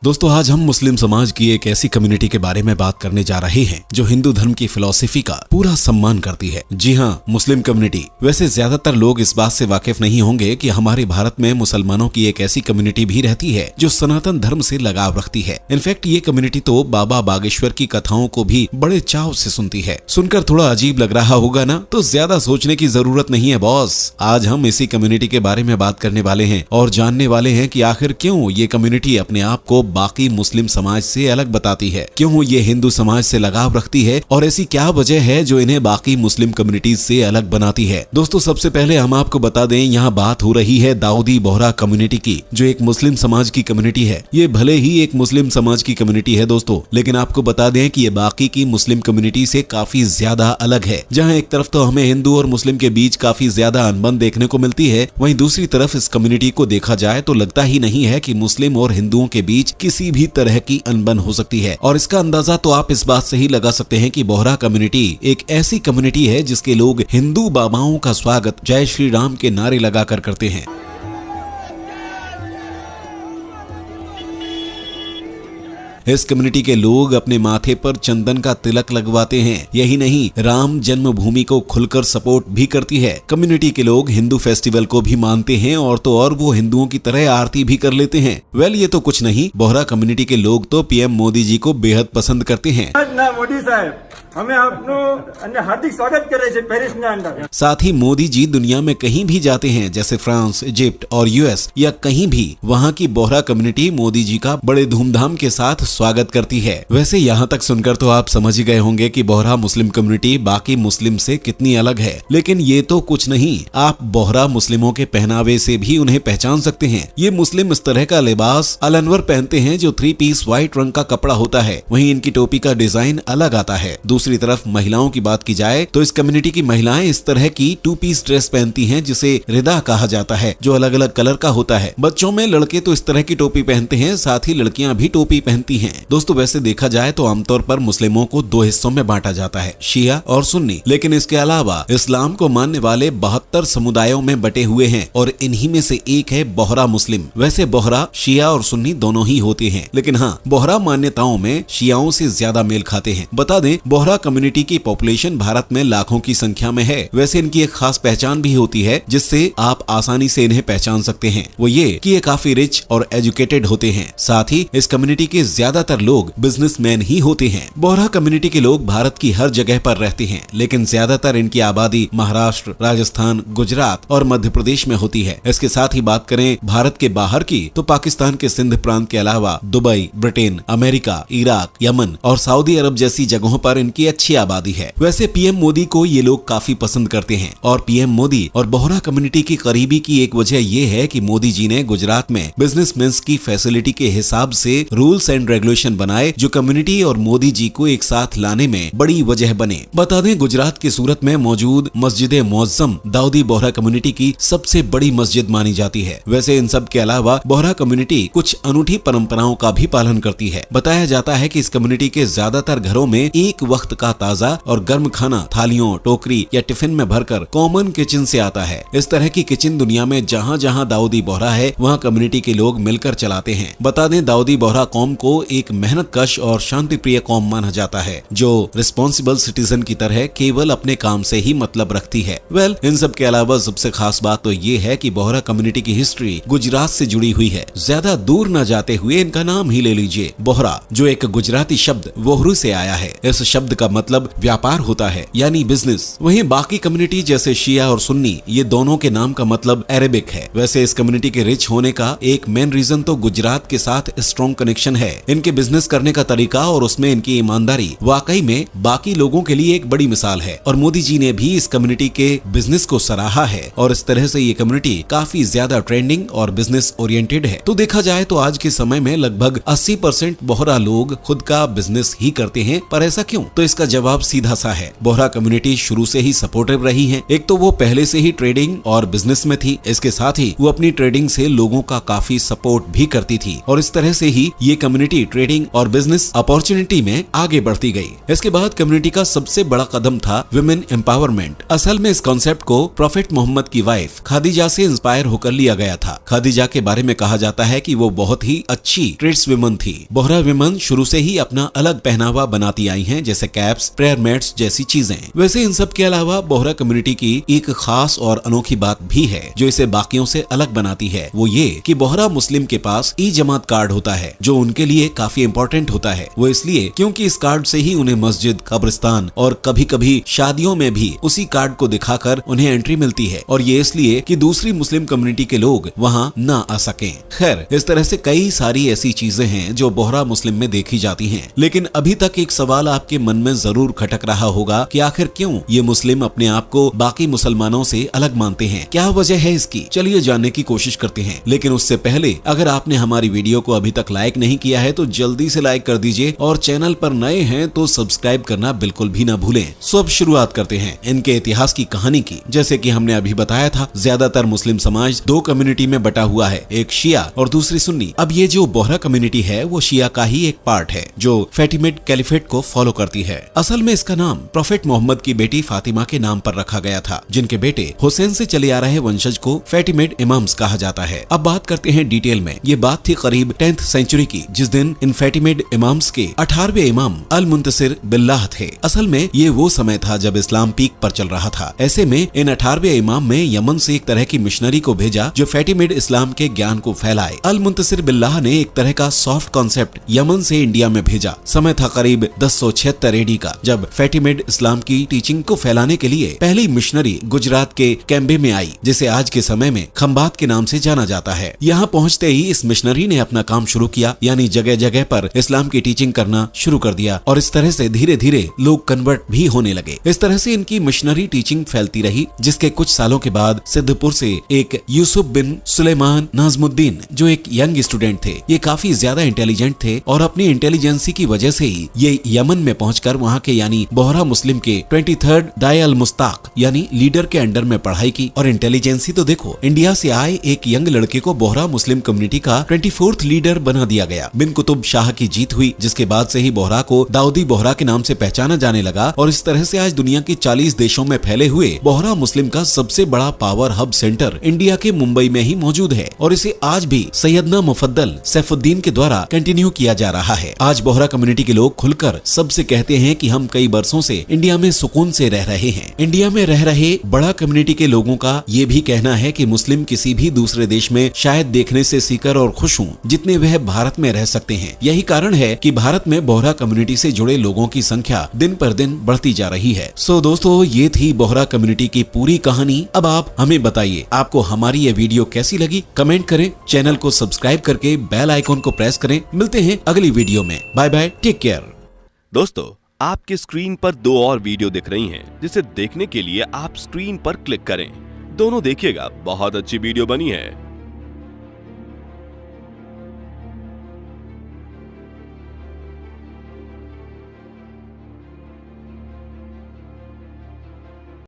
दोस्तों आज हम मुस्लिम समाज की एक ऐसी कम्युनिटी के बारे में बात करने जा रहे हैं जो हिंदू धर्म की फिलॉसफी का पूरा सम्मान करती है। जी हाँ, मुस्लिम कम्युनिटी। वैसे ज्यादातर लोग इस बात से वाकिफ नहीं होंगे कि हमारे भारत में मुसलमानों की एक ऐसी कम्युनिटी भी रहती है जो सनातन धर्म से लगाव रखती है। इनफैक्ट ये कम्युनिटी तो बाबा बागेश्वर की कथाओं को भी बड़े चाव से सुनती है। सुनकर थोड़ा अजीब लग रहा होगा ना, तो ज्यादा सोचने की जरूरत नहीं है बॉस। आज हम इसी कम्युनिटी के बारे में बात करने वाले हैं और जानने वाले हैं कि आखिर क्यों ये कम्युनिटी अपने आप को बाकी मुस्लिम समाज से अलग बताती है, क्यों ये हिंदू समाज से लगाव रखती है और ऐसी क्या वजह है जो इन्हें बाकी मुस्लिम कम्युनिटीज से अलग बनाती है। दोस्तों सबसे पहले हम आपको बता दें, यहाँ बात हो रही है दाऊदी बोहरा कम्युनिटी की, जो एक मुस्लिम समाज की कम्युनिटी है। ये भले ही एक मुस्लिम समाज की कम्युनिटी है दोस्तों, लेकिन आपको बता दें कि ये बाकी की मुस्लिम कम्युनिटी से काफी ज्यादा अलग है। जहाँ एक तरफ तो हमें हिंदू और मुस्लिम के बीच काफी ज्यादा अनबन देखने को मिलती है, वहीं दूसरी तरफ इस कम्युनिटी को देखा जाए तो लगता ही नहीं है कि मुस्लिम और हिंदुओं के बीच किसी भी तरह की अनबन हो सकती है। और इसका अंदाजा तो आप इस बात से ही लगा सकते हैं कि बोहरा कम्युनिटी एक ऐसी कम्युनिटी है जिसके लोग हिंदू बाबाओं का स्वागत जय श्री राम के नारे लगाकर करते हैं। इस कम्युनिटी के लोग अपने माथे पर चंदन का तिलक लगवाते हैं। यही नहीं, राम जन्मभूमि को खुलकर सपोर्ट भी करती है। कम्युनिटी के लोग हिंदू फेस्टिवल को भी मानते हैं और तो और वो हिंदुओं की तरह आरती भी कर लेते हैं। वेल ये तो कुछ नहीं, बोहरा कम्युनिटी के लोग तो पीएम मोदी जी को बेहद पसंद करते हैं। मोदी साहब हमें आपनो हार्दिक स्वागत करे पेरिस में अंदर। साथ ही मोदी जी दुनिया में कहीं भी जाते हैं, जैसे फ्रांस, इजिप्ट और यूएस या कहीं भी, वहाँ की बोहरा कम्युनिटी मोदी जी का बड़े धूमधाम के साथ स्वागत करती है। वैसे यहाँ तक सुनकर तो आप समझ ही गए होंगे कि बोहरा मुस्लिम कम्युनिटी बाकी मुस्लिम से कितनी अलग है। लेकिन ये तो कुछ नहीं, आप बोहरा मुस्लिमों के पहनावे से भी उन्हें पहचान सकते हैं। ये मुस्लिम इस तरह का लिबास अल-अनवर पहनते हैं जो 3 पीस व्हाइट रंग का कपड़ा होता है। वहीं इनकी टोपी का डिजाइन अलग आता है। दूसरी तरफ महिलाओं की बात की जाए तो इस कम्युनिटी की महिलाएं इस तरह की 2 पीस ड्रेस पहनती हैं जिसे रिदा कहा जाता है, जो अलग अलग कलर का होता है। बच्चों में लड़के तो इस तरह की टोपी पहनते हैं, साथ ही लड़कियां भी टोपी पहनती हैं। दोस्तों वैसे देखा जाए तो आमतौर पर मुस्लिमों को 2 हिस्सों में बांटा जाता है, शिया और सुन्नी। लेकिन इसके अलावा इस्लाम को मानने वाले 72 समुदायों में बटे हुए हैं और इन्हीं में से एक है बोहरा मुस्लिम। वैसे बोहरा शिया और सुन्नी दोनों ही होते हैं, लेकिन हाँ, बोहरा मान्यताओं में शियाओं से ज्यादा मेल खाते हैं। बता दें, बोहरा कम्युनिटी की पॉपुलेशन भारत में लाखों की संख्या में है। वैसे इनकी एक खास पहचान भी होती है जिससे आप आसानी से इन्हें पहचान सकते हैं। वो ये कि ये काफी रिच और एजुकेटेड होते हैं। साथ ही इस कम्युनिटी के ज्यादातर लोग बिजनेसमैन ही होते हैं। बोहरा कम्युनिटी के लोग भारत की हर जगह पर रहते हैं, लेकिन ज्यादातर इनकी आबादी महाराष्ट्र, राजस्थान, गुजरात और मध्य प्रदेश में होती है। इसके साथ ही बात करें भारत के बाहर की तो पाकिस्तान के सिंध प्रांत के अलावा Dubai, Britain, America, Iraq, Yemen और सऊदी अरब जैसी जगहों पर इनकी अच्छी आबादी है। वैसे पीएम मोदी को ये लोग काफी पसंद करते हैं और पीएम मोदी और बोहरा कम्युनिटी की करीबी की एक वजह ये है कि मोदी जी ने गुजरात में बिजनेसमैन की फैसिलिटी के हिसाब से रूल्स एंड रेगुलेशन बनाए, जो कम्युनिटी और मोदी जी को एक साथ लाने में बड़ी वजह बने। बता दें, गुजरात के सूरत में मौजूद मस्जिद मुअज्जम दाऊदी बोहरा कम्युनिटी की सबसे बड़ी मस्जिद मानी जाती है। वैसे इन सब के अलावा बोहरा कम्युनिटी कुछ अनूठी परंपराओं का भी पालन करती है। बताया जाता है कि इस कम्युनिटी के ज्यादातर घरों में एक वक्त का ताजा और गर्म खाना थालियों, टोकरी या टिफिन में भरकर कॉमन किचन से आता है। इस तरह की किचन दुनिया में जहाँ जहाँ दाऊदी बोहरा है वहाँ कम्युनिटी के लोग मिलकर चलाते हैं। बता दें, दाऊदी बोहरा कौम को एक मेहनतकश और शांति प्रिय कौम माना जाता है, जो रिस्पॉन्सिबल सिटीजन की तरह केवल अपने काम से ही मतलब रखती है। वेल इन सब के अलावा सबसे खास बात तो ये है कि बोहरा कम्युनिटी की हिस्ट्री गुजरात से जुड़ी हुई है। ज्यादा दूर न जाते हुए इनका नाम ही ले लीजिए, बोहरा, जो एक गुजराती शब्द वोहरू से आया है। इस शब्द का मतलब व्यापार होता है, यानी बिजनेस। वहीं बाकी कम्युनिटी जैसे शिया और सुन्नी, ये दोनों के नाम का मतलब अरेबिक है। वैसे इस कम्युनिटी के रिच होने का एक मेन रीजन तो गुजरात के साथ स्ट्रॉन्ग कनेक्शन है। इनके बिजनेस करने का तरीका और उसमें इनकी ईमानदारी वाकई में बाकी लोगों के लिए एक बड़ी मिसाल है और मोदी जी ने भी इस कम्युनिटी के बिजनेस को सराहा है और इस तरह से ये कम्युनिटी काफी ज्यादा ट्रेंडिंग और बिजनेस ओरिएंटेड है। तो देखा जाए तो आज के समय में लगभग 80% बोहरा लोग खुद का बिजनेस ही करते हैं। पर ऐसा क्यों? तो इसका जवाब सीधा सा है। बोहरा कम्युनिटी शुरू से ही सपोर्टिव रही है। एक तो वो पहले से ही ट्रेडिंग और बिजनेस में थी, इसके साथ ही वो अपनी ट्रेडिंग से लोगों का काफी सपोर्ट भी करती थी और इस तरह से ही ये कम्युनिटी ट्रेडिंग और बिजनेस अपॉर्चुनिटी में आगे बढ़ती गई। इसके बाद कम्युनिटी का सबसे बड़ा कदम था विमेन एम्पावरमेंट। असल में इस कॉन्सेप्ट को प्रॉफेट मोहम्मद की वाइफ खादीजा से इंस्पायर होकर लिया गया था। खादीजा के बारे में कहा जाता है कि वो बहुत ही अच्छी ट्रेड्स विमन थी। बोहरा विमन शुरू से ही अपना अलग पहनावा बनाती आई हैं, जैसे कैप्स, प्रेयर मैट्स जैसी चीजें। वैसे इन सब के अलावा बोहरा कम्युनिटी की एक खास और अनोखी बात भी है जो इसे बाकियों से अलग बनाती है। वो ये कि बोहरा मुस्लिम के पास ई जमात कार्ड होता है जो उनके लिए काफी इंपॉर्टेंट होता है। वो इसलिए क्योंकि इस कार्ड से ही उन्हें मस्जिद, कब्रिस्तान और कभी कभी शादियों में भी उसी कार्ड को दिखाकर उन्हें एंट्री मिलती है और ये इसलिए कि दूसरी मुस्लिम कम्युनिटी के लोग वहां ना आ सकें। खैर, इस तरह से कई सारी ऐसी चीजें हैं जो बोहरा मुस्लिम में देखी जाती हैं। लेकिन अभी तक एक सवाल आपके मन में जरूर खटक रहा होगा कि आखिर क्यों ये मुस्लिम अपने आप को बाकी मुसलमानों से अलग मानते हैं, क्या वजह है इसकी? चलिए जानने की कोशिश करते हैं। लेकिन उससे पहले अगर आपने हमारी वीडियो को अभी तक लाइक नहीं किया है तो जल्दी से लाइक कर दीजिए और चैनल पर नए हैं तो सब्सक्राइब करना बिल्कुल भी ना भूलें। सो अब शुरुआत करते हैं इनके इतिहास की कहानी की। जैसे कि हमने अभी बताया था, ज्यादातर मुस्लिम समाज दो कम्युनिटी में बटा हुआ है, एक शिया और दूसरी सुन्नी। अब ये जो बोहरा कम्युनिटी है वो शिया का ही एक पार्ट है जो फैटिमिड कैलिफेट को फॉलो करती है। असल में इसका नाम प्रॉफेट मोहम्मद की बेटी फातिमा के नाम पर रखा गया था, जिनके बेटे हुसैन से चले आ रहे वंशज को फैटिमिड इमाम्स कहा जाता है। अब बात करते हैं डिटेल में। ये बात थी करीब 10th सेंचुरी की, जिस दिन इन फैटिमिड इमाम्स के 18वें इमाम अल मुंतसिर बिल्लाह थे। असल में ये वो समय था जब इस्लाम पीक पर चल रहा था। ऐसे में इन 18वें इमाम में यमन से एक तरह की मिशनरी को भेजा जो फैटिमिड इस्लाम के ज्ञान को फैलाए। अल मुंतसिर बिल्लाह ने एक तरह का सॉफ्ट कॉन्सेप्ट यमन से इंडिया में भेजा। समय था करीब 1076 एडी का, जब फैटिमिड इस्लाम की टीचिंग को फैलाने के लिए पहली मिशनरी गुजरात के कैम्बे में आई, जिसे आज के समय में खंबात के नाम से जाना जाता है। यहाँ पहुँचते ही इस मिशनरी ने अपना काम शुरू किया, यानी जगह जगह पर इस्लाम की टीचिंग करना शुरू कर दिया और इस तरह से धीरे धीरे लोग कन्वर्ट भी होने लगे। इस तरह से इनकी मिशनरी टीचिंग फैलती रही, जिसके कुछ सालों के बाद सिद्धपुर से एक यूसुफ बिन सुलेमान नाजमुद्दीन जो एक यंग स्टूडेंट थे, ये काफी ज्यादा इंटेलिजेंट थे और अपनी इंटेलिजेंसी की वजह से ही ये यमन में पहुंचकर वहां के यानी बोहरा मुस्लिम के 23rd दाई अल मुस्ताक यानी लीडर के अंडर में पढ़ाई की। और इंटेलिजेंसी तो देखो, इंडिया से आए एक यंग लड़के को बोहरा मुस्लिम कम्युनिटी का 24th लीडर बना दिया गया। बिन कुतुब शाह की जीत हुई, जिसके बाद से ही बोहरा को दाऊदी बोहरा के नाम से पहचाना जाने लगा और इस तरह से आज दुनिया के 40 देशों में फैले हुए बोहरा मुस्लिम का सबसे बड़ा पावर हब सेंटर इंडिया के मुंबई में ही मौजूद है और इसे आज भी सैयदना मुफद्दल सैफुद्दीन के द्वारा कंटिन्यू किया जा रहा है। आज बोहरा कम्युनिटी के लोग खुलकर सबसे कहते हैं कि हम कई बरसों से इंडिया में सुकून से रह रहे हैं। इंडिया में रह रहे बड़ा कम्युनिटी के लोगों का ये भी कहना है कि मुस्लिम किसी भी दूसरे देश में शायद देखने से सीकर और खुश हूँ जितने वह भारत में रह सकते हैं। यही कारण है कि भारत में बोहरा कम्युनिटी से जुड़े लोगों की संख्या दिन पर दिन बढ़ती जा रही है। सो दोस्तों, ये थी बोहरा कम्युनिटी की पूरी कहानी। अब आप हमें बताइए आपको हमारी ये वीडियो कैसी लगी, कमेंट करें, चैनल को सब्सक्राइब करके बेल आइकॉन को प्रेस करें। मिलते हैं अगली वीडियो में। Bye bye, take care. दोस्तों, आपके स्क्रीन पर 2 और वीडियो दिख रही हैं, जिसे देखने के लिए आप स्क्रीन पर क्लिक करें। दोनों देखिएगा, बहुत अच्छी वीडियो बनी है।